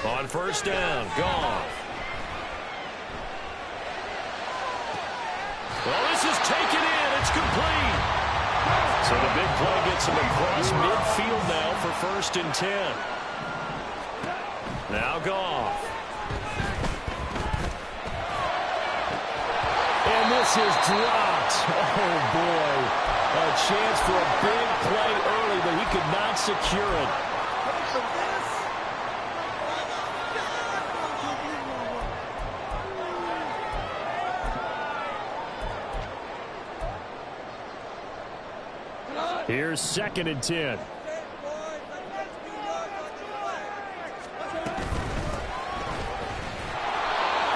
On first down, Goff. Well, this is taken in. It's complete. So the big play gets him across midfield now for 1st and 10. Now Goff. And this is dropped. Oh, boy. A chance for a big play early, but he could not secure it. Here's 2nd and 10.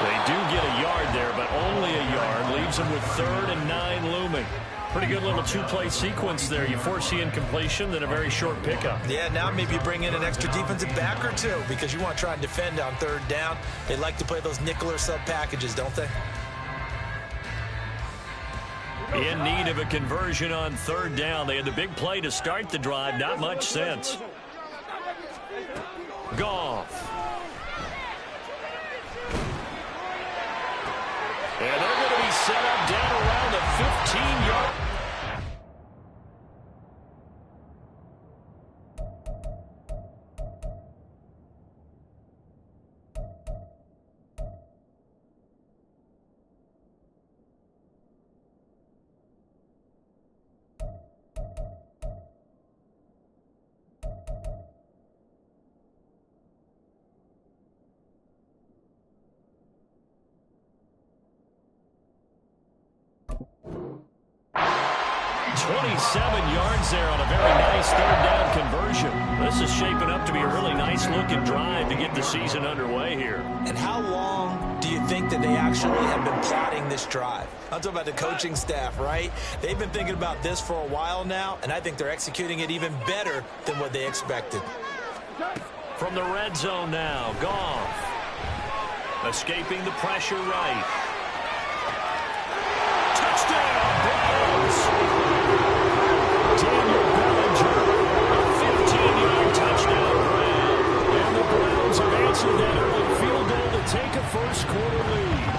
They do get a yard there, but only a yard. Leaves them with 3rd and 9 looming. Pretty good little two-play sequence there. You force the incompletion, then a very short pickup. Yeah, now maybe you bring in an extra defensive back or two because you want to try and defend on 3rd down. They like to play those nickel or sub packages, don't they? In need of a conversion on 3rd down. They had the big play to start the drive. Not much sense. Goff. And they're going to be set up down around the 15-yard. Yards there on a very nice 3rd down conversion. This is shaping up to be a really nice-looking drive to get the season underway here. And how long do you think that they actually have been plotting this drive? I'm talking about the coaching staff, right? They've been thinking about this for a while now, and I think they're executing it even better than what they expected. From the red zone now, Goff. Escaping the pressure right. Touchdown, Browns! Daniel Bellinger, a 15-yard touchdown grab. And the Browns have answered that early field goal to take a first-quarter lead.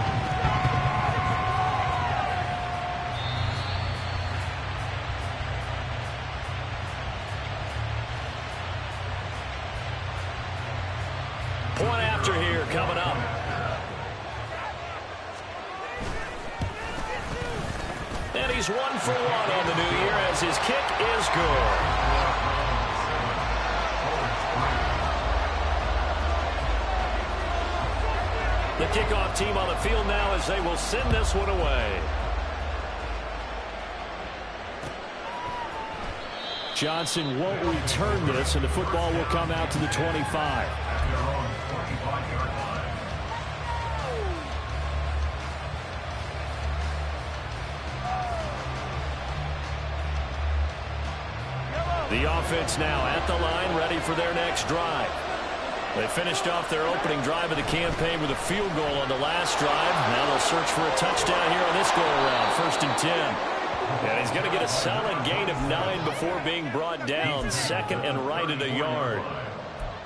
Point after here coming up. And he's 1 for 1 on the new year as his kick is good. The kickoff team on the field now as they will send this one away. Johnson won't return this, and the football will come out to the 25. The offense now at the line, ready for their next drive. They finished off their opening drive of the campaign with a field goal on the last drive. Now they'll search for a touchdown here on this go-around, 1st and 10. And he's going to get a solid gain of 9 before being brought down. 2nd and right at a yard.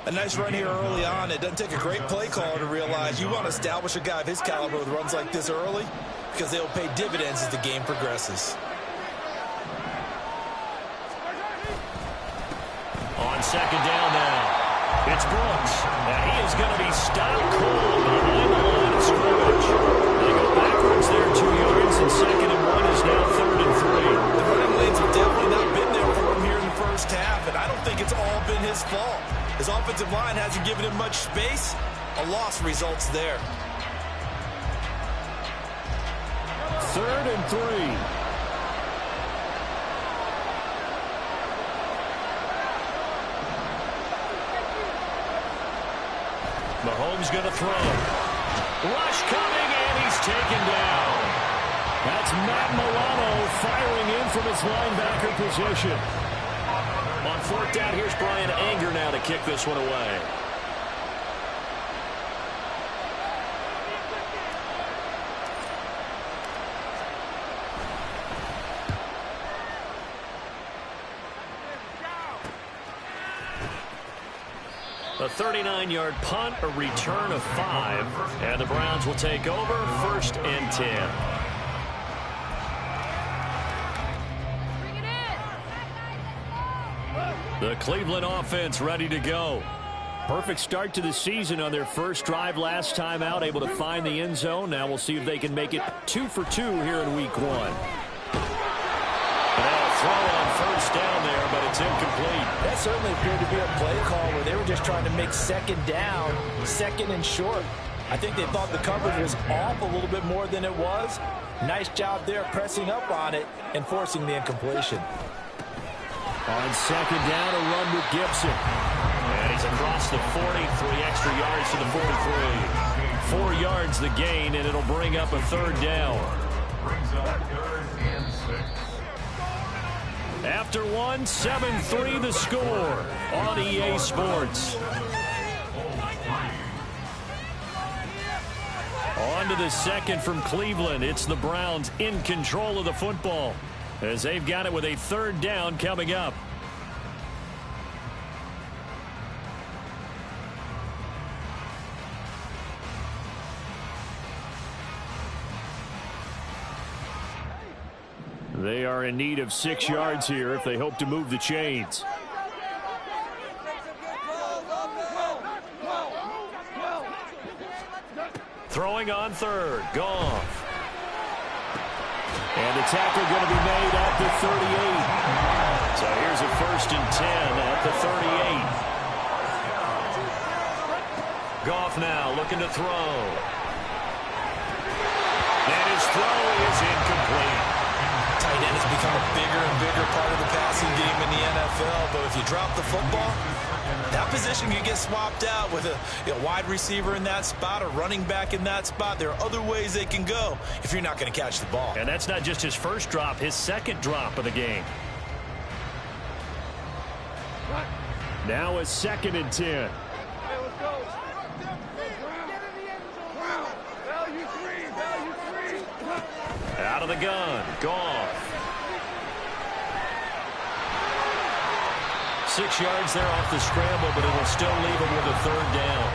A nice run here early on. It doesn't take a great play caller to realize you want to establish a guy of his caliber with runs like this early because they'll pay dividends as the game progresses. On 2nd down now, it's Brooks, and he is going to be stopped cold behind the line of scrimmage. They go backwards there 2 yards, and 2nd and 1 is now 3rd and 3. The running lanes have definitely not been there for him here in the first half, and I don't think it's all been his fault. His offensive line hasn't given him much space. A loss results there. 3rd and 3. Mahomes going to throw. Rush coming, and he's taken down. That's Matt Milano firing in from his linebacker position. On 4th down, here's Brian Anger now to kick this one away. A 39-yard punt, a return of 5, and the Browns will take over 1st and 10. The Cleveland offense ready to go. Perfect start to the season on their first drive last time out, able to find the end zone. Now we'll see if they can make it 2 for 2 here in week 1. And throw on 1st down there, but it's incomplete. That certainly appeared to be a play call where they were just trying to make 2nd down, 2nd and short. I think they thought the coverage was off a little bit more than it was. Nice job there pressing up on it and forcing the incompletion. On 2nd down, a run with Gibson. And he's across the 40, 3 extra yards to the 43. 4 yards the gain, and it'll bring up a 3rd down. After 1, 7-3 the score on EA Sports. On to the 2nd from Cleveland. It's the Browns in control of the football, as they've got it with a 3rd down coming up. They are in need of 6 yards here if they hope to move the chains. Throwing on 3rd, Goff. And the tackle going to be made at the 38. So here's a 1st and 10 at the 38. Goff now looking to throw. And his throw is incomplete. Tight end has become a bigger and bigger part of the passing game in the NFL, but if you drop the football, that position can get swapped out with a wide receiver in that spot, a running back in that spot. There are other ways they can go if you're not going to catch the ball. And that's not just his 1st drop, his 2nd drop of the game. Now a 2nd and 10. Out of the gun, Goff. 6 yards there off the scramble, but it will still leave him with a 3rd down.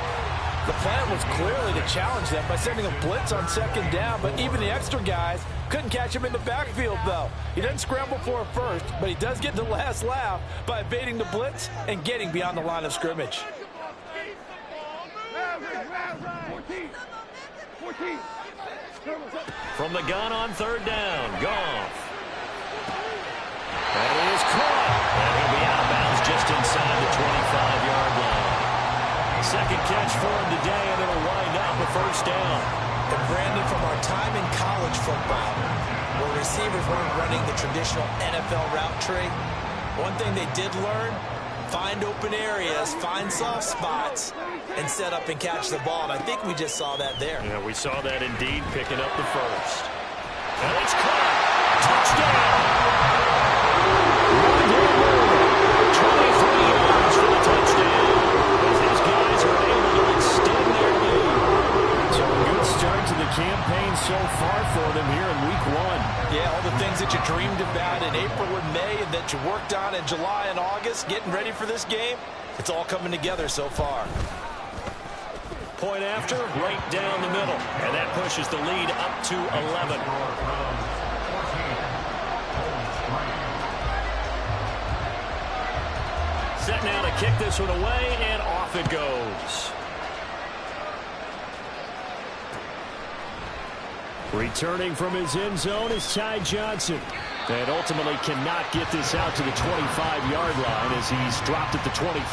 The plan was clearly to challenge them by sending a blitz on 2nd down, but even the extra guys couldn't catch him in the backfield, though. He doesn't scramble for it first, but he does get the last laugh by evading the blitz and getting beyond the line of scrimmage. From the gun on 3rd down, Goff. That is caught. And he'll be out of bounds just inside the 25-yard line. 2nd catch for him today, and it'll wind up a 1st down. And Brandon, from our time in college football, where receivers weren't running the traditional NFL route tree, one thing they did learn, find open areas, find soft spots, and set up and catch the ball. And I think we just saw that there. Yeah, we saw that indeed, picking up the 1st. And it's caught. Touchdown. 23 yards for the touchdown, as these guys are able to extend their lead. So a good start to the campaign so far for them here in week 1. Yeah, all the things that you dreamed about in April and May and that you worked on in July and August, getting ready for this game, it's all coming together so far. Point after, right down the middle, and that pushes the lead up to 11. Set now to kick this one away, and off it goes. Returning from his end zone is Ty Johnson. And ultimately cannot get this out to the 25-yard line as he's dropped at the 23.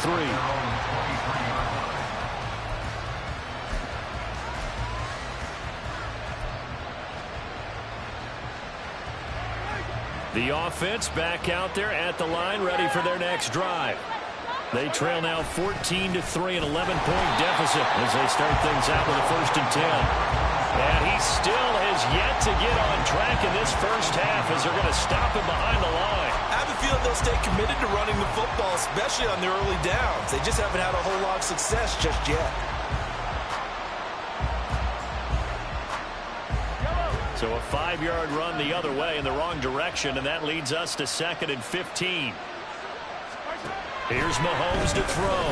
The offense back out there at the line, ready for their next drive. They trail now 14-3, an 11-point deficit as they start things out with a 1st and 10. And he still has yet to get on track in this first half as they're going to stop him behind the line. I have a feeling they'll stay committed to running the football, especially on their early downs. They just haven't had a whole lot of success just yet. So a 5-yard run the other way in the wrong direction, and that leads us to 2nd and 15. Here's Mahomes to throw.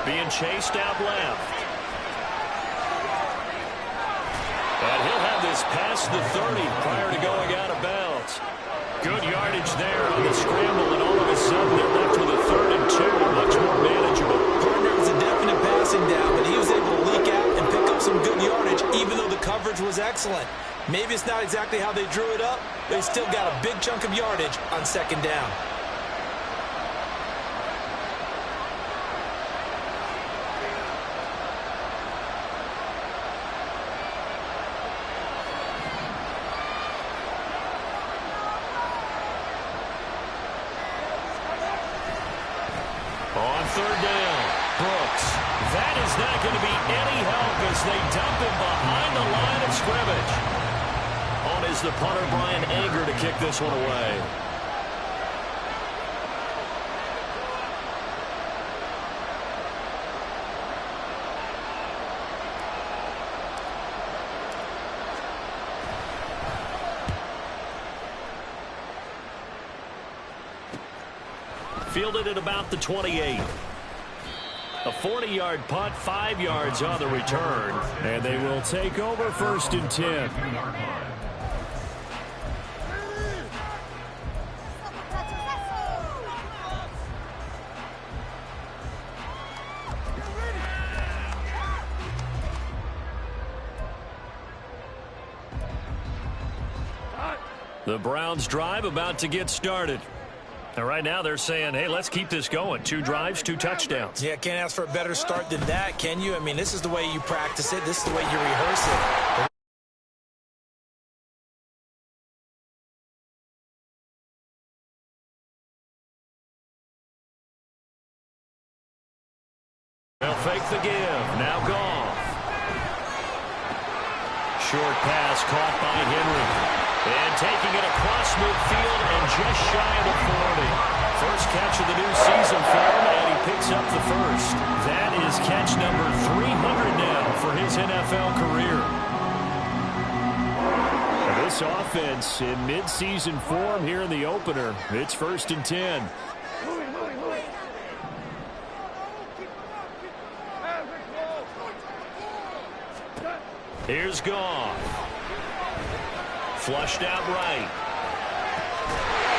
being chased out left. And he'll have this past the 30 prior to going out of bounds. Good yardage there on the scramble, and all of a sudden they're left with a 3rd and 2, much more manageable. There was a definite passing down, but he was able to leak out and pick up some good yardage, even though the coverage was excellent. Maybe it's not exactly how they drew it up, but they still got a big chunk of yardage on 2nd down. On 3rd down, Brooks. That is not going to be any help as they dump him behind the line of scrimmage. On is the punter, Brian Anger, to kick this one away. Fielded at about the 28. A 40-yard punt, 5 yards on the return. And they will take over 1st and 10. The Browns drive about to get started. And right now they're saying, hey, let's keep this going. 2 drives, 2 touchdowns. Yeah, can't ask for a better start than that, can you? I mean, this is the way you practice it. This is the way you rehearse it. They'll fake the give. Now Goff. Short pass caught by Henry. And taking it across midfield and just shy of the 40. First catch of the new season for him, and he picks up the first. That is catch number 300 now for his NFL career. This offense in midseason form here in the opener. It's 1st and 10. Here's Goff. Flushed out right.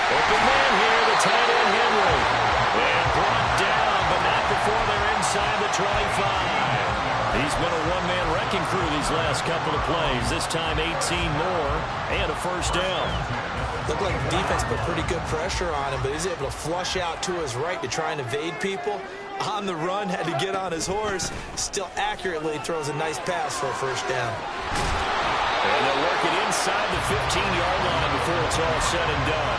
Open man here, the tight end Henry. And brought down, but not before they're inside the 25. He's been a one-man wrecking crew these last couple of plays. This time 18 more and a 1st down. Looked like the defense put pretty good pressure on him, but he's able to flush out to his right to try and evade people. On the run, had to get on his horse. Still accurately throws a nice pass for a 1st down. And they'll work it inside the 15-yard line before it's all said and done.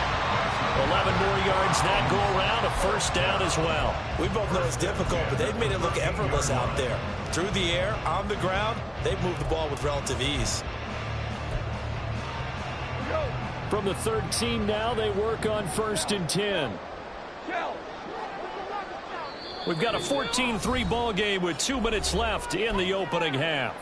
11 more yards that go around, a 1st down as well. We both know it's difficult, but they've made it look effortless out there. Through the air, on the ground, they've moved the ball with relative ease. From the 3rd team now, they work on 1st and 10. We've got a 14-3 ball game with 2 minutes left in the opening half.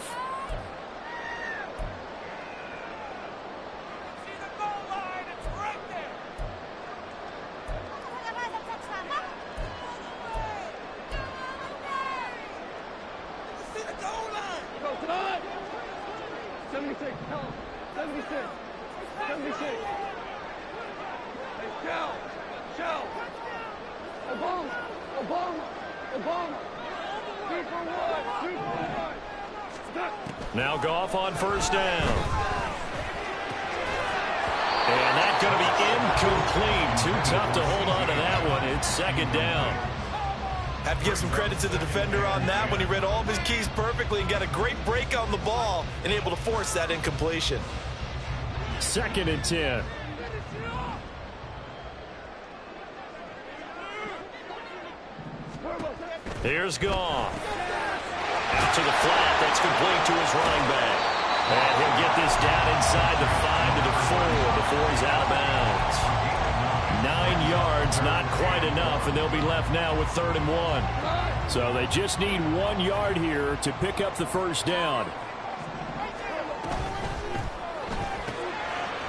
Now Goff on 1st down. And that's going to be incomplete. Too tough to hold on to that one. It's 2nd down. Have to give some credit to the defender on that one. He read all of his keys perfectly and got a great break on the ball and able to force that incompletion. 2nd and 10. Here's Goff. Out to the flat. That's complete to his running back. And he'll get this down inside the 5 to the 4 before he's out of bounds. 9 yards, not quite enough, and they'll be left now with 3rd and 1. So they just need 1 yard here to pick up the 1st down.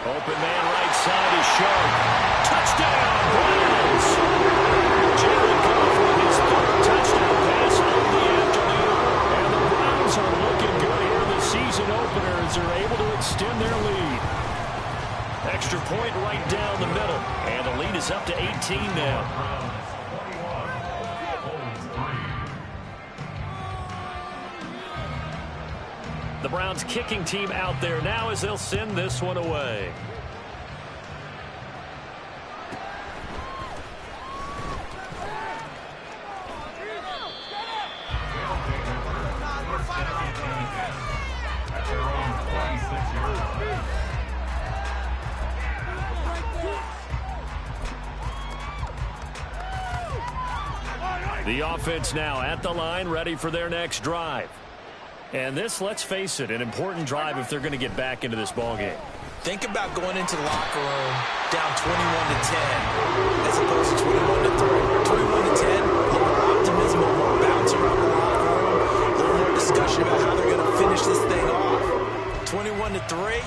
Open man right side is Sharp. Touchdown, Browns! Jared Goff with his 3rd touchdown pass of the 19 now. The Browns kicking team out there now as they'll send this one away. The offense now at the line, ready for their next drive. And this, let's face it, an important drive if they're going to get back into this ballgame. Think about going into the locker room down 21-10 as opposed to 21-3. 21-10, a little more optimism, a little more bounce around the locker room, a little more discussion about how they're going to finish this thing off. 21-3,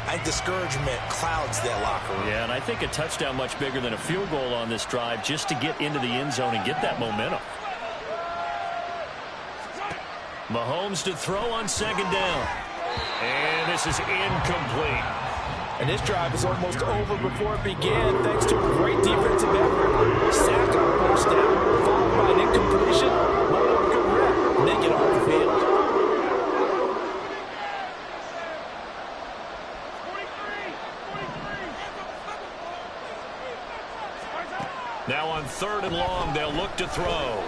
I think discouragement clouds that locker room. Yeah, and I think a touchdown much bigger than a field goal on this drive just to get into the end zone and get that momentum. Mahomes to throw on second down. And this is incomplete. And this drive is almost over before it began thanks to a great defensive effort. Sack on first down, followed by an incompletion. One more good rep, and they get off the field. Now on 3rd and long, they'll look to throw.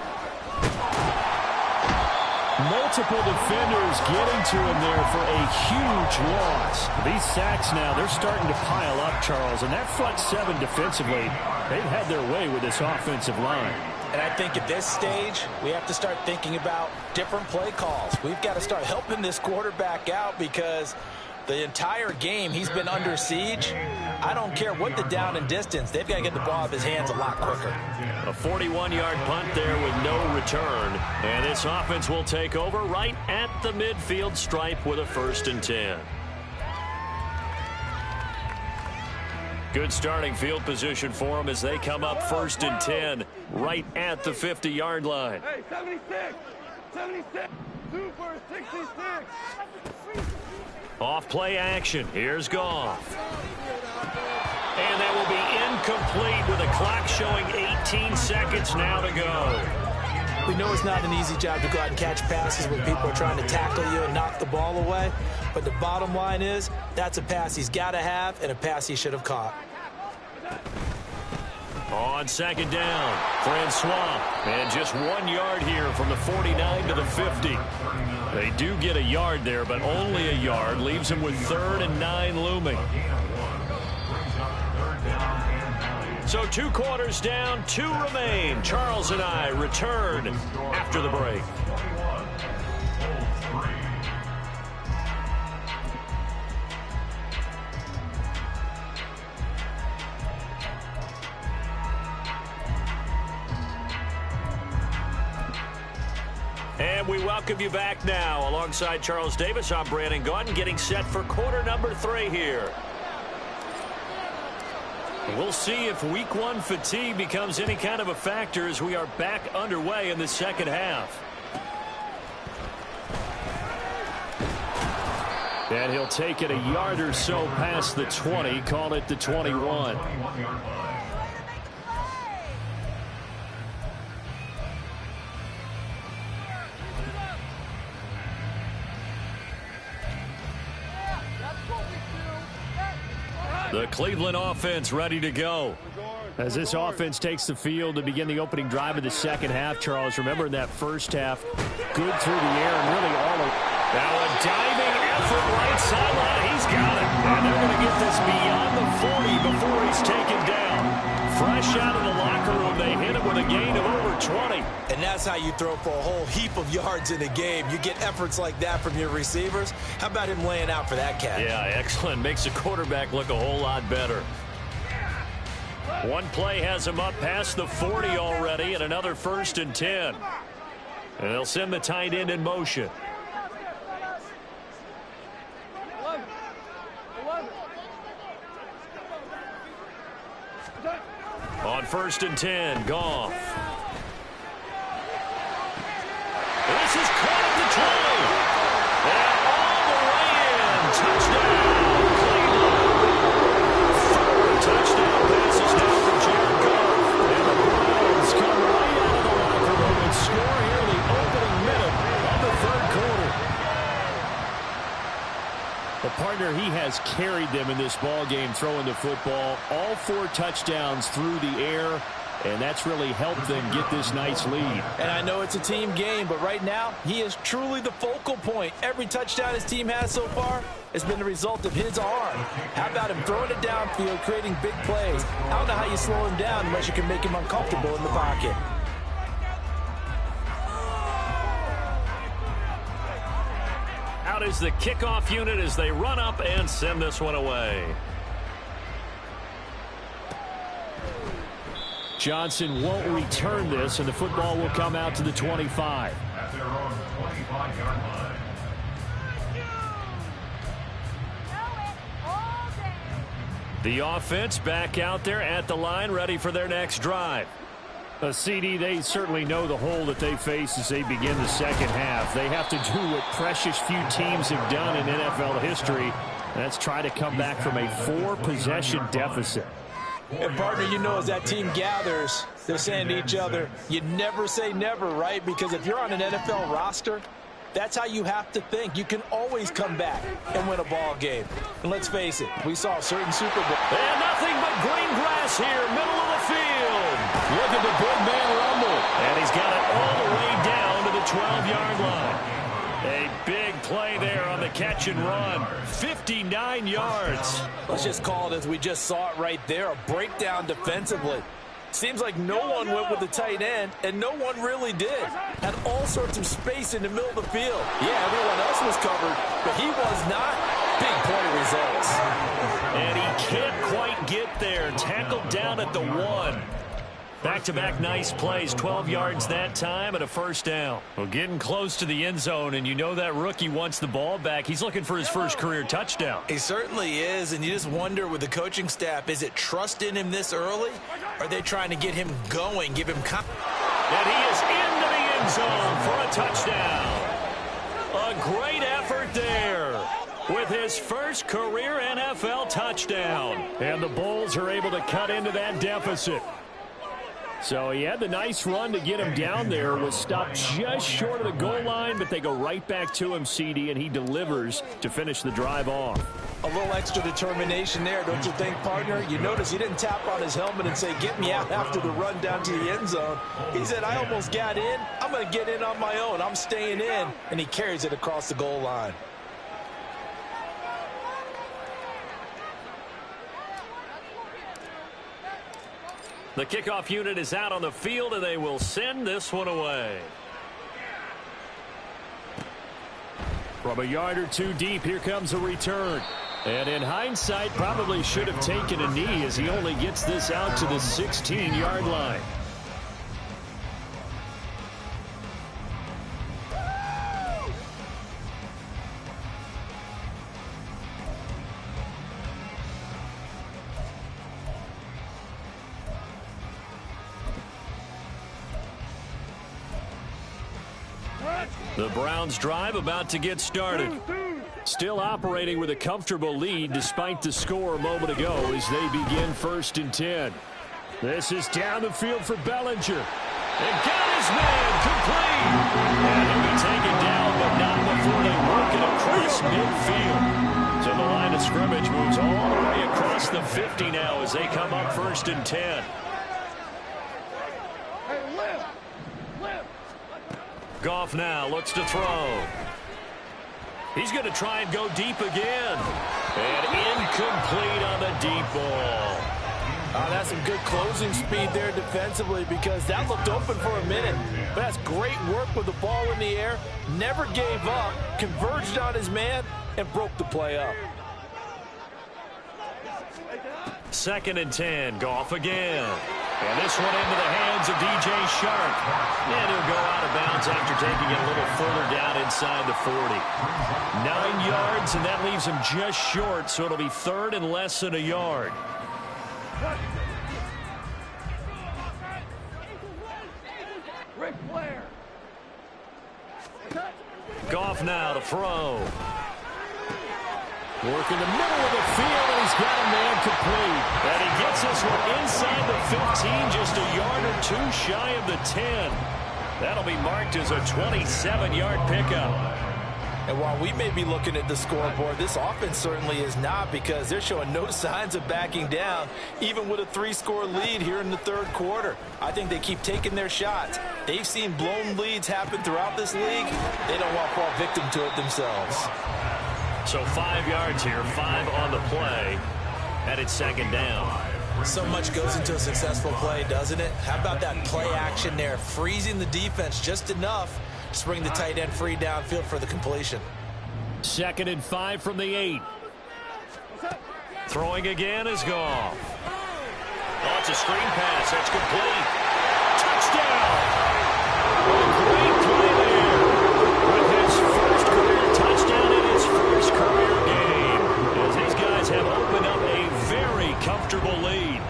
Multiple defenders getting to him there for a huge loss. These sacks now, they're starting to pile up, Charles. And that front seven defensively, they've had their way with this offensive line. And I think at this stage, we have to start thinking about different play calls. We've got to start helping this quarterback out because the entire game he's been under siege. I don't care what the down and distance. They've got to get the ball out of his hands a lot quicker. A 41-yard punt there with no return. And this offense will take over right at the midfield stripe with a 1st and 10. Good starting field position for them as they come up 1st and 10 right at the 50-yard line. Hey, 76! 76! 2 for 66! Off play action. Here's Goff. And that will be incomplete with a clock showing 18 seconds now to go. We know it's not an easy job to go out and catch passes when people are trying to tackle you and knock the ball away. But the bottom line is that's a pass he's got to have and a pass he should have caught. On 2nd down, Francois. And just 1 yard here from the 49 to the 50. They do get a yard there, but only a yard. Leaves him with 3rd and 9 looming. So 2 quarters down, 2 remain. Charles and I return after the break. And we welcome you back now. Alongside Charles Davis, I'm Brandon Gaudin, getting set for quarter number 3 here. We'll see if week 1 fatigue becomes any kind of a factor as we are back underway in the second half. And he'll take it a yard or so past the 20, call it the 21. The Cleveland offense ready to go. As this offense takes the field to begin the opening drive of the second half, Charles, remember in that first half, good through the air and really all of. Now a diving effort right sideline. He's got it. And they're going to get this beyond the 40 before he's taken down. Fresh out of the locker room, they hit him with a gain of over 20. And that's how you throw for a whole heap of yards in a game. You get efforts like that from your receivers. How about him laying out for that cat? Yeah, excellent. Makes the quarterback look a whole lot better. One play has him up past the 40 already, and another 1st and 10. And they'll send the tight end in motion. On 1st and 10, Goff. This is caught at the 20. And all the way in. Touchdown, Cleveland. 4 touchdown passes now from Jared Goff. has carried them in this ball game throwing the football. All 4 touchdowns through the air, and that's really helped them get this nice lead. And I know it's a team game, but right now, he is truly the focal point. Every touchdown his team has so far has been the result of his arm. How about him throwing it downfield, creating big plays? I don't know how you slow him down unless you can make him uncomfortable in the pocket. Out is the kickoff unit as they run up and send this one away. Johnson won't return this, and the football will come out to the 25. At their own 25-yard line. The offense back out there at the line, ready for their next drive. A CD, they certainly know the hole that they face as they begin the second half. They have to do what precious few teams have done in NFL history. That's try to come back from a 4-possession deficit. And, partner, you know as that team gathers, they're saying to each other, you never say never, right? Because if you're on an NFL roster, that's how you have to think. You can always come back and win a ball game. And let's face it, we saw a certain Super Bowl. And nothing but green grass here, middle of the field. Look at the big man rumble. And he's got it all the way down to the 12-yard line. A big play there on the catch and run. 59 yards. Let's just call it as we just saw it right there, a breakdown defensively. Seems like no one went with the tight end, and no one really did. Had all sorts of space in the middle of the field. Yeah, everyone else was covered, but he was not. Big play results. And he can't quite get there. Tackled down at the 1. Back-to-back nice plays, 12 yards that time and a first down. Well, getting close to the end zone, and you know that rookie wants the ball back. He's looking for his first career touchdown. He certainly is, and you just wonder with the coaching staff, is it trust in him this early? Or are they trying to get him going, give him confidence? And he is into the end zone for a touchdown. A great effort there with his first career NFL touchdown. And the Bulls are able to cut into that deficit. So he had the nice run to get him down there, was stopped just short of the goal line, but they go right back to him, CD, and he delivers to finish the drive off. A little extra determination there, don't you think, partner? You notice he didn't tap on his helmet and say, get me out after the run down to the end zone. He said, I almost got in. I'm going to get in on my own. I'm staying in. And he carries it across the goal line. The kickoff unit is out on the field, and they will send this one away. From a yard or two deep, here comes a return. And in hindsight, probably should have taken a knee as he only gets this out to the 16-yard line. The Browns drive about to get started. Still operating with a comfortable lead despite the score a moment ago as they begin 1st and 10. This is down the field for Bellinger. And got his man complete. And he'll be taken down, but not before they work it across midfield. So the line of scrimmage moves all the way across the 50 now as they come up 1st and 10. Goff now looks to throw. He's going to try and go deep again. And incomplete on the deep ball. That's some good closing speed there defensively because that looked open for a minute. But that's great work with the ball in the air. Never gave up, converged on his man, and broke the play up. 2nd and 10, Goff again. And this one into the hands of DJ Shark. And he'll go out of bounds after taking it a little further down inside the 40. 9 yards, and that leaves him just short, so it'll be 3rd and less than a yard. Goff now to throw. Work in the middle of the field, and he's got a man complete. And he gets this one inside the 15, just a yard or two shy of the 10. That'll be marked as a 27-yard pickup. And while we may be looking at the scoreboard, this offense certainly is not, because they're showing no signs of backing down, even with a 3-score lead here in the third quarter. I think they keep taking their shots. They've seen blown leads happen throughout this league. They don't want to fall victim to it themselves. So 5 yards here, 5 on the play, and it's second down. So much goes into a successful play, doesn't it? How about that play action there, freezing the defense just enough to bring the tight end free downfield for the completion. 2nd and 5 from the 8. Throwing again is Goff. Oh, it's a screen pass. That's complete. Touchdown! Great play there. With his first career touchdown in his first career game, as these guys have opened up a very comfortable lead.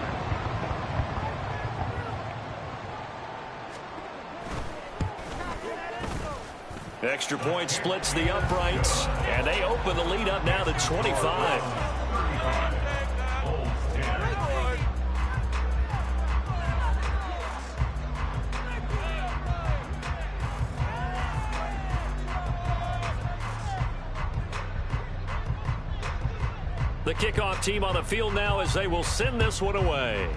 Extra point splits the uprights, and they open the lead up now to 25. The kickoff team on the field now as they will send this one away.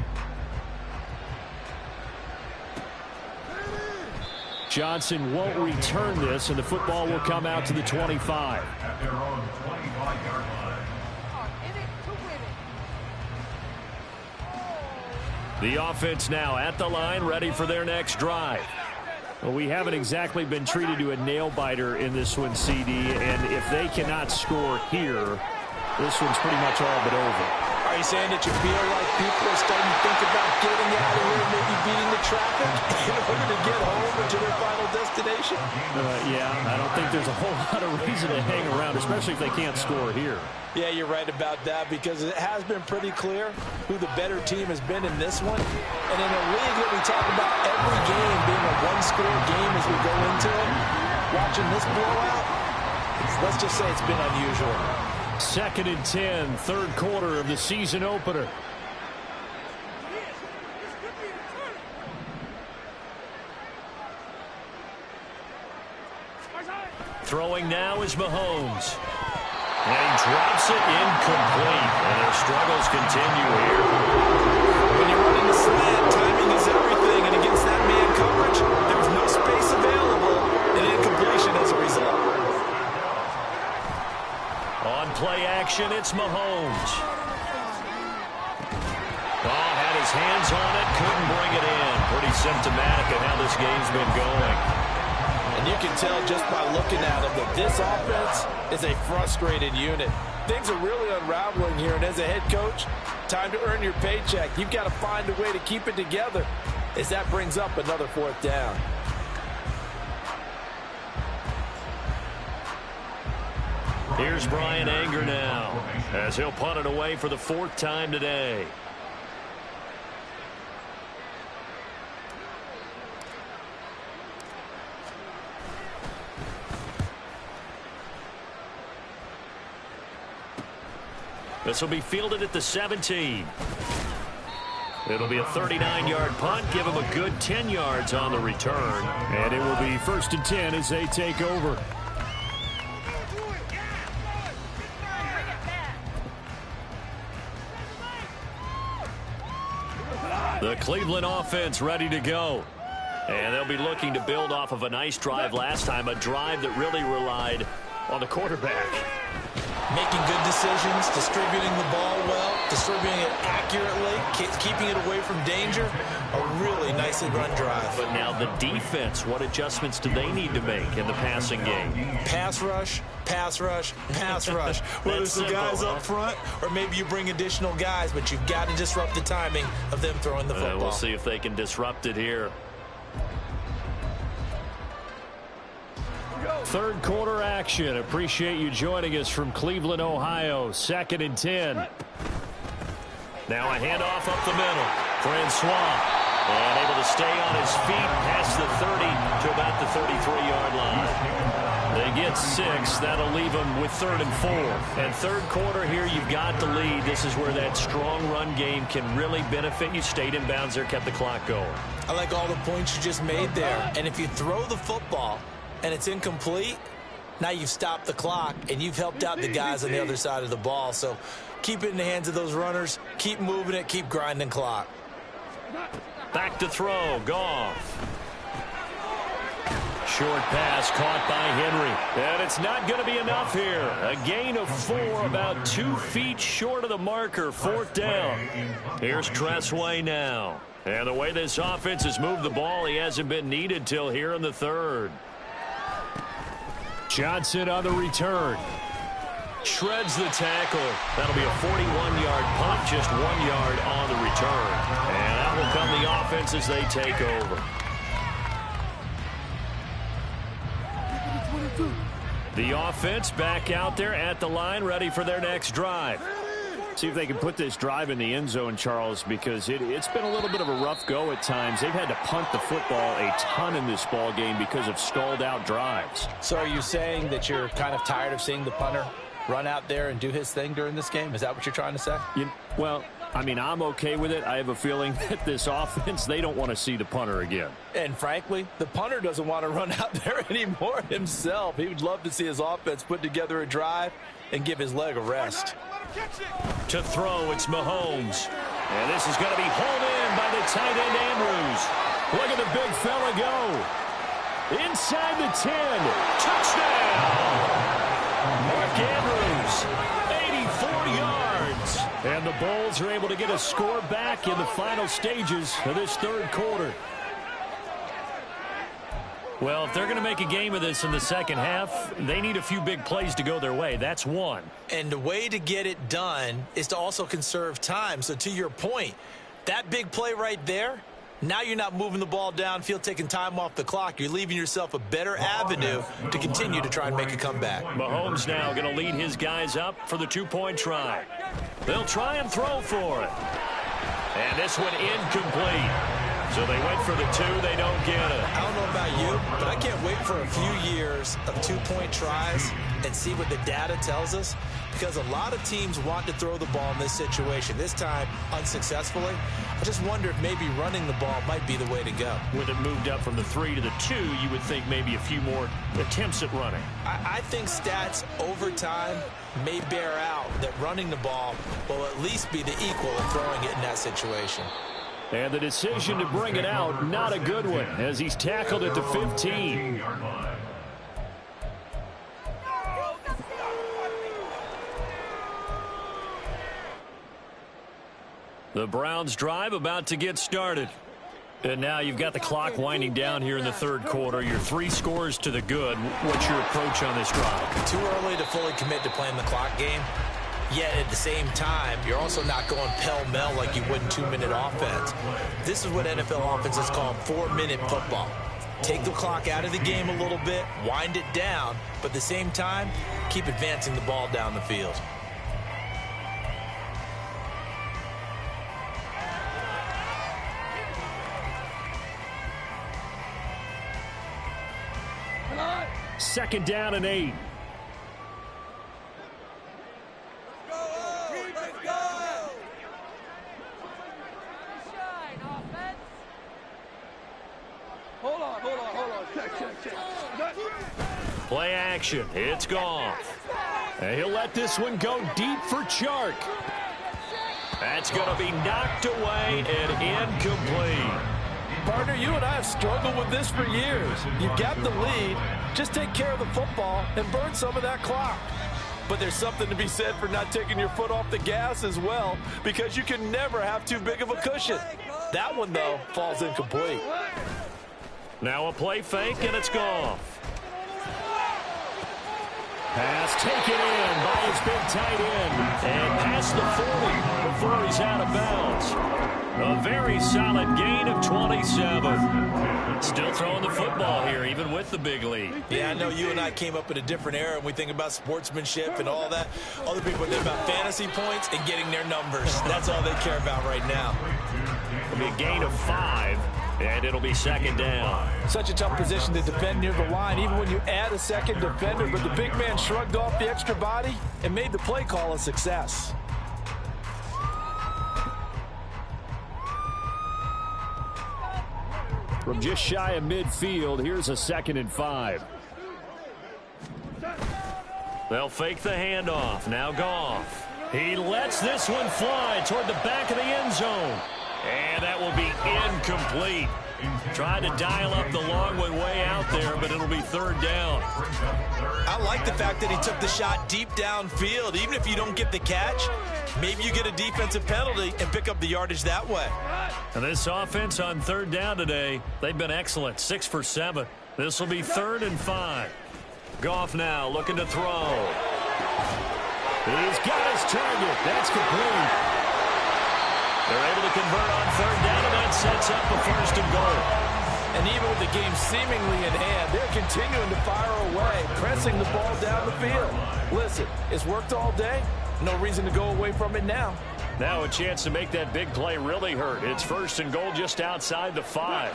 Johnson won't return this, and the football will come out to the 25. At their own 25-yard line. The offense now at the line, ready for their next drive. Well, we haven't exactly been treated to a nail-biter in this one, CD, and if they cannot score here, this one's pretty much all but over. Are you saying that you feel like people are starting to think about getting out of here, maybe beating the traffic in order to get home or to their final destination? Yeah, I don't think there's a whole lot of reason to hang around, especially if they can't score here. Yeah, you're right about that, because it has been pretty clear who the better team has been in this one. And in a league that we talk about every game being a one-score game as we go into it, watching this blowout, let's just say it's been unusual. 2nd and 10, third quarter of the season opener. Throwing now is Mahomes. And he drops it incomplete. And their struggles continue here. When you're running the slant, timing is everything. And against that man coverage, there's no space available. And incompletion as a result. On play action, it's Mahomes. Oh, had his hands on it, couldn't bring it in. Pretty symptomatic of how this game's been going. And you can tell just by looking at him that this offense is a frustrated unit. Things are really unraveling here, and as a head coach, time to earn your paycheck. You've got to find a way to keep it together as that brings up another 4th down. Here's Brian Anger now, as he'll punt it away for the 4th time today. This will be fielded at the 17. It'll be a 39-yard punt, give him a good 10 yards on the return. And it will be 1st and 10 as they take over. The Cleveland offense ready to go. And they'll be looking to build off of a nice drive last time, a drive that really relied on the quarterback. Making good decisions, distributing the ball well, distributing it accurately, keeping it away from danger. A really nicely run drive. But now the defense, what adjustments do they need to make in the passing game? Pass rush, pass rush, pass rush. Whether it's the guys up front or maybe you bring additional guys, but you've got to disrupt the timing of them throwing the football. We'll see if they can disrupt it here. Third quarter action. Appreciate you joining us from Cleveland, Ohio. 2nd and 10. Now a handoff up the middle. Francois. And able to stay on his feet past the 30 to about the 33-yard line. They get 6. That'll leave them with 3rd and 4. And third quarter here, you've got the lead. This is where that strong run game can really benefit you. Stayed in bounds there, kept the clock going. I like all the points you just made there. And if you throw the football and it's incomplete, Now you've stopped the clock, and you've helped out the guys on the other side of the ball. So keep it in the hands of those runners. Keep moving it. Keep grinding clock. Back to throw. Goff. Short pass caught by Henry. And it's not going to be enough here. A gain of 4, about 2 feet short of the marker. 4th down. Here's Tressway now. And the way this offense has moved the ball, he hasn't been needed till here in the 3rd. Johnson on the return. Shreds the tackle. That'll be a 41-yard punt, just 1 yard on the return. And out will come the offense as they take over. The offense back out there at the line, ready for their next drive. See if they can put this drive in the end zone, Charles, because it's been a little bit of a rough go at times. They've had to punt the football a ton in this ball game because of stalled-out drives. So are you saying that you're kind of tired of seeing the punter run out there and do his thing during this game? Is that what you're trying to say? Well, I mean, I'm okay with it. I have a feeling that this offense, they don't want to see the punter again. And frankly, the punter doesn't want to run out there anymore himself. He would love to see his offense put together a drive and give his leg a rest. To throw, it's Mahomes. And this is going to be hauled in by the tight end, Andrews. Look at the big fella go. Inside the 10. Touchdown! Mark Andrews, 84 yards. And the Bulls are able to get a score back in the final stages of this 3rd quarter. Well, if they're going to make a game of this in the second half, they need a few big plays to go their way. That's one. And the way to get it done is to also conserve time. So to your point, that big play right there, now you're not moving the ball downfield, taking time off the clock. You're leaving yourself a better avenue to continue to try and make a comeback. Mahomes now going to lead his guys up for the 2-point try. They'll try and throw for it. And this one incomplete. So they went for the 2. They don't get it. I don't know about you, but I can't wait for a few years of 2-point tries and see what the data tells us, because a lot of teams want to throw the ball in this situation. This time, unsuccessfully. I just wonder if maybe running the ball might be the way to go. With it moved up from the 3 to the 2, you would think maybe a few more attempts at running. I think stats over time may bear out that running the ball will at least be the equal of throwing it in that situation. And the decision to bring it out, not a good one, as he's tackled at the 15. The Browns drive about to get started. And now you've got the clock winding down here in the 3rd quarter. You're 3 scores to the good. What's your approach on this drive? Too early to fully commit to playing the clock game. Yet at the same time, you're also not going pell-mell like you would in 2-minute offense. This is what NFL offenses call 4-minute football. Take the clock out of the game a little bit, wind it down, but at the same time, keep advancing the ball down the field. Second down and 8. Play action. It's Goff. And he'll let this one go deep for Chark. That's going to be knocked away and incomplete. Partner, you and I have struggled with this for years. You've got the lead. Just take care of the football and burn some of that clock. But there's something to be said for not taking your foot off the gas as well, because you can never have too big of a cushion. That one, though, falls incomplete. Now a play fake, and it's Goff. Pass taken in by his big tight end. And past the 40 before he's out of bounds. A very solid gain of 27. Still throwing the football here, even with the big lead. Yeah, I know you and I came up in a different era, and we think about sportsmanship and all that. Other people think about fantasy points and getting their numbers. That's all they care about right now. It'll be a gain of 5. And it'll be second down. Such a tough position to defend near the line, even when you add a second defender. But the big man shrugged off the extra body and made the play call a success. From just shy of midfield, here's a 2nd and 5. They'll fake the handoff. Now Goff. He lets this one fly toward the back of the end zone. And that will be incomplete. Tried to dial up the long one way out there, but it'll be third down. I like the fact that he took the shot deep downfield. Even if you don't get the catch, maybe you get a defensive penalty and pick up the yardage that way. And this offense on third down today, they've been excellent. 6 for 7. This will be 3rd and 5. Goff now looking to throw. He's got his target. That's complete. They're able to convert on third down, and that sets up a 1st and goal. And even with the game seemingly in hand, they're continuing to fire away, pressing the ball down the field. Listen, it's worked all day. No reason to go away from it now. Now a chance to make that big play really hurt. It's 1st and goal just outside the 5.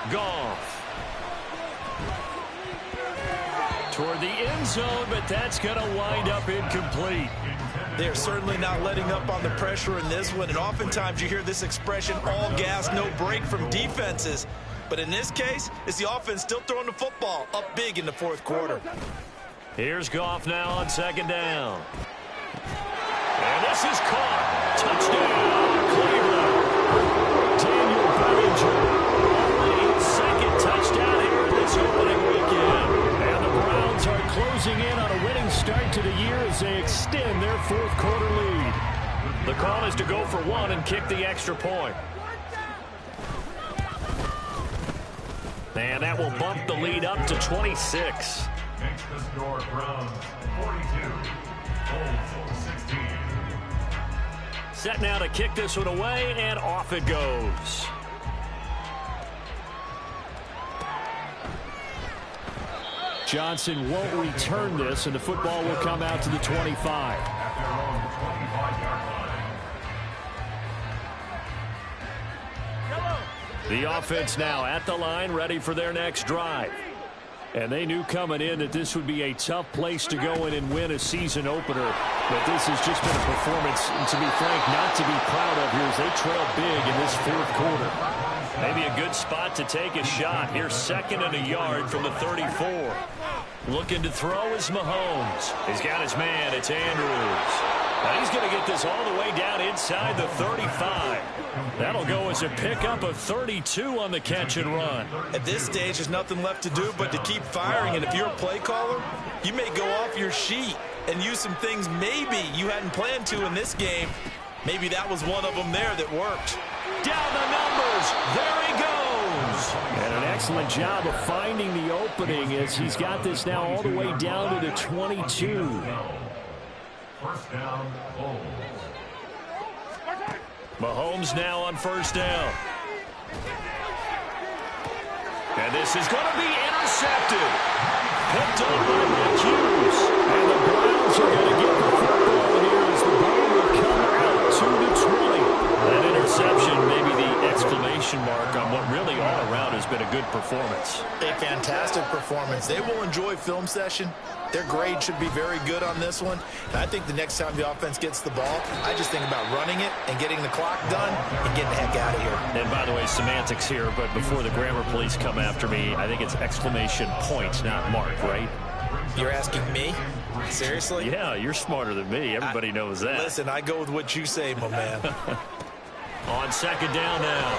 Goff. Toward the end zone, but that's going to wind up incomplete. They're certainly not letting up on the pressure in this one, and oftentimes you hear this expression, all gas, no break from defenses. But in this case, it's the offense still throwing the football up big in the 4th quarter. Here's Goff now on 2nd down. And this is caught. Touchdown, Cleveland. Daniel Bellinger. Only 2nd touchdown here in this opening weekend. And the Browns are closing in on a winning start to the year as they extend their 4th quarter lead. The call is to go for 1 and kick the extra point. And that will bump the lead up to 26. Makes the score Browns 42, Colts 16. Set now to kick this one away, and off it goes. Johnson won't return this, and the football will come out to the 25. At their own 25-yard line. The offense now at the line, ready for their next drive. And they knew coming in that this would be a tough place to go in and win a season opener. But this has just been a performance, and to be frank, not to be proud of here as they trail big in this 4th quarter. Maybe a good spot to take a shot. Here's 2nd and a yard from the 34. Looking to throw is Mahomes. He's got his man. It's Andrews. Now he's going to get this all the way down inside the 35. That'll go as a pickup of 32 on the catch and run. At this stage, there's nothing left to do but to keep firing. And if you're a play caller, you may go off your sheet and use some things maybe you hadn't planned to in this game. Maybe that was one of them there that worked. Down the numbers. There he goes. And an excellent job of finding the opening as he's got this now all the way down to the 22. 1st down, Colts. Mahomes now on 1st down. And this is going to be intercepted. Picked up by Nick Hughes. And the Browns are going to get the football here as the ball will come out to the 20. That interception, maybe the exclamation mark on what really all around has been a good performance. A fantastic performance. They will enjoy film session. Their grade should be very good on this one. And I think the next time the offense gets the ball, I just think about running it and getting the clock done and getting the heck out of here. And by the way, semantics here, but before the grammar police come after me, I think it's exclamation point, not mark, right? You're asking me? Seriously? Yeah, you're smarter than me. Everybody knows that. Listen, I go with what you say, my man. On 2nd down now,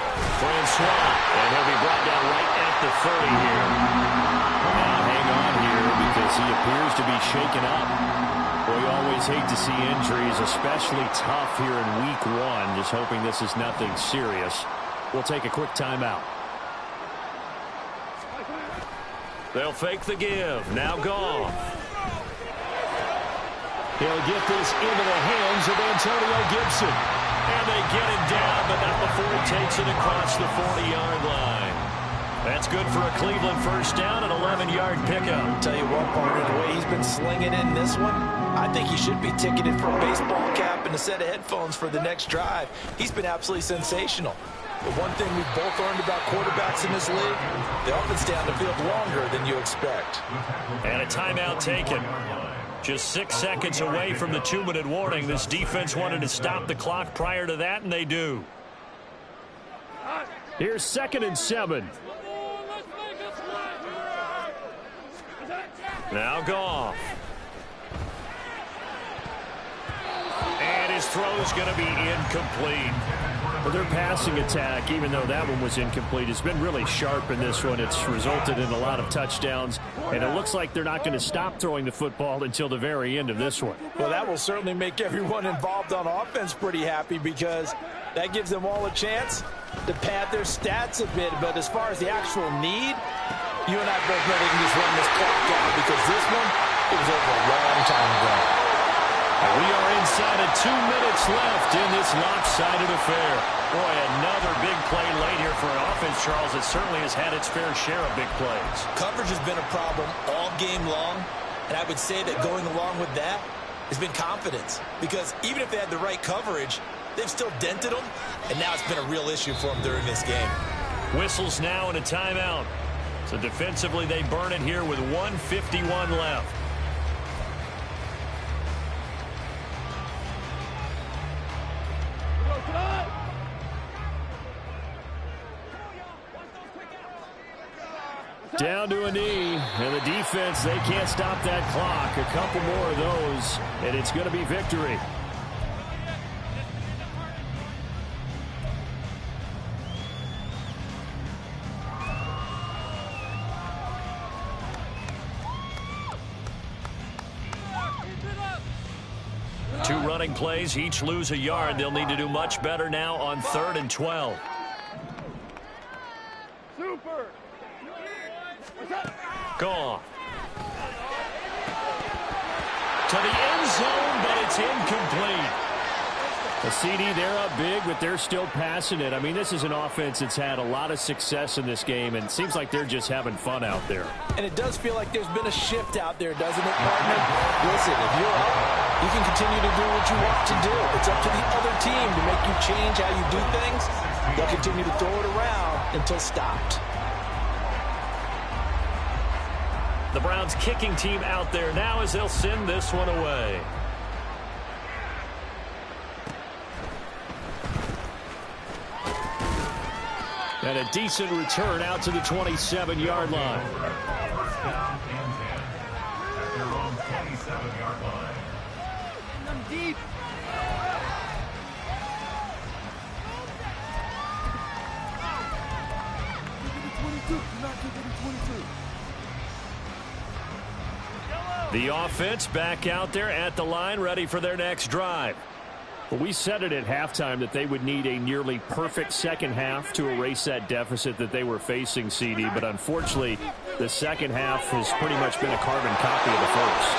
Francois, and he'll be brought down right at the 30 here. Now hang on here because he appears to be shaken up. Well, you always hate to see injuries, especially tough here in week 1. Just hoping this is nothing serious. We'll take a quick timeout. They'll fake the give. Now Goff. He'll get this into the hands of Antonio Gibson. And they get him down, but not before he takes it across the 40-yard line. That's good for a Cleveland 1st down, an 11-yard pickup. Tell you what, partner, the way he's been slinging in this one, I think he should be ticketed for a baseball cap and a set of headphones for the next drive. He's been absolutely sensational. But one thing we've both learned about quarterbacks in this league, they often stay on the field longer than you expect. And a timeout taken. Just 6 seconds away from the 2-minute warning. This defense wanted to stop the clock prior to that, and they do. Here's 2nd and 7. Now Goff. his throw is going to be incomplete. Well, their passing attack, even though that one was incomplete, has been really sharp in this one. It's resulted in a lot of touchdowns, and it looks like they're not going to stop throwing the football until the very end of this one. Well, that will certainly make everyone involved on offense pretty happy, because that gives them all a chance to pad their stats a bit. But as far as the actual need, you and I both know they can just run this clock out, because this one, it was over a long time ago. We are inside of 2 minutes left in this lopsided affair. Boy, another big play late here for an offense, Charles, that certainly has had its fair share of big plays. Coverage has been a problem all game long, and I would say that going along with that has been confidence, because even if they had the right coverage, they've still dented them, and now it's been a real issue for them during this game. Whistles now and a timeout. So defensively, they burn it here with 1:51 left. Down to a knee, and the defense, they can't stop that clock. A couple more of those, and it's going to be victory. Two running plays, each lose a yard. They'll need to do much better now on 3rd and 12. Super. Gone. To the end zone, but it's incomplete. The CD, they're up big, but they're still passing it. I mean, this is an offense that's had a lot of success in this game, and it seems like they're just having fun out there. And it does feel like there's been a shift out there, doesn't it, partner? Listen, if you're up, you can continue to do what you want to do. It's up to the other team to make you change how you do things. They'll continue to throw it around until stopped. The Browns kicking team out there now as they'll send this one away. And a decent return out to the 27-yard line. First down and 10 at their own 27-yard line. I'm deep. The offense back out there at the line, ready for their next drive. Well, we said it at halftime that they would need a nearly perfect second half to erase that deficit that they were facing, CD. But unfortunately, the second half has pretty much been a carbon copy of the first.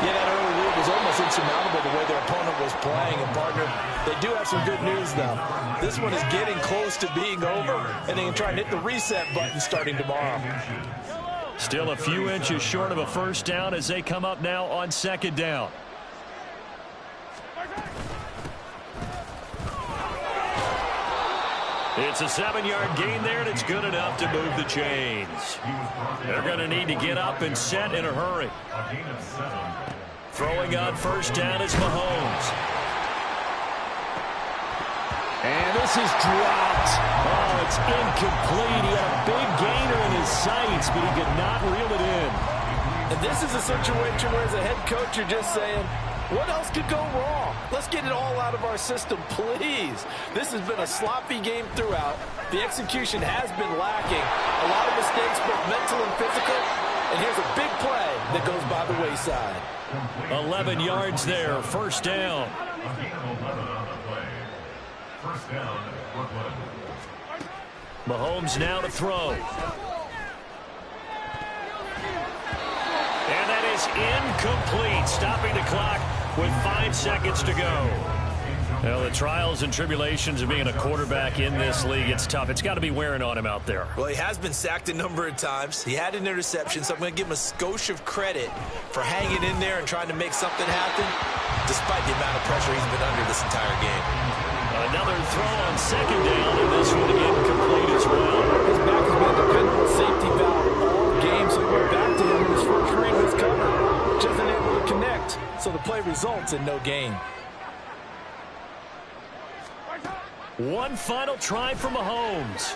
Yeah, that early lead was almost insurmountable the way their opponent was playing. And, partner, they do have some good news, though. This one is getting close to being over, and they can try and hit the reset button starting tomorrow. Still a few inches short of a first down as they come up now on 2nd down. It's a 7-yard gain there, and it's good enough to move the chains. They're going to need to get up and set in a hurry. Throwing on first down is Mahomes. And this is dropped. Oh, it's incomplete. He had a big gainer in his sights, but he could not reel it in. And this is a situation where, as a head coach, you're just saying, what else could go wrong? Let's get it all out of our system, please. This has been a sloppy game throughout. The execution has been lacking. A lot of mistakes, both mental and physical. And here's a big play that goes by the wayside. 11 yards there, first down. First down, Brooklyn. Mahomes now to throw. And that is incomplete, stopping the clock with 5 seconds to go. Well, the trials and tribulations of being a quarterback in this league, it's tough. It's got to be wearing on him out there. Well, he has been sacked a number of times. He had an interception, so I'm going to give him a skosh of credit for hanging in there and trying to make something happen, despite the amount of pressure he's been under this entire game. Another throw on 2nd down, and this one incomplete as well. His back has been a dependable safety valve all game, so he went back to him when his first read was covered. Just unable to connect, so the play results in no gain. One final try for Mahomes.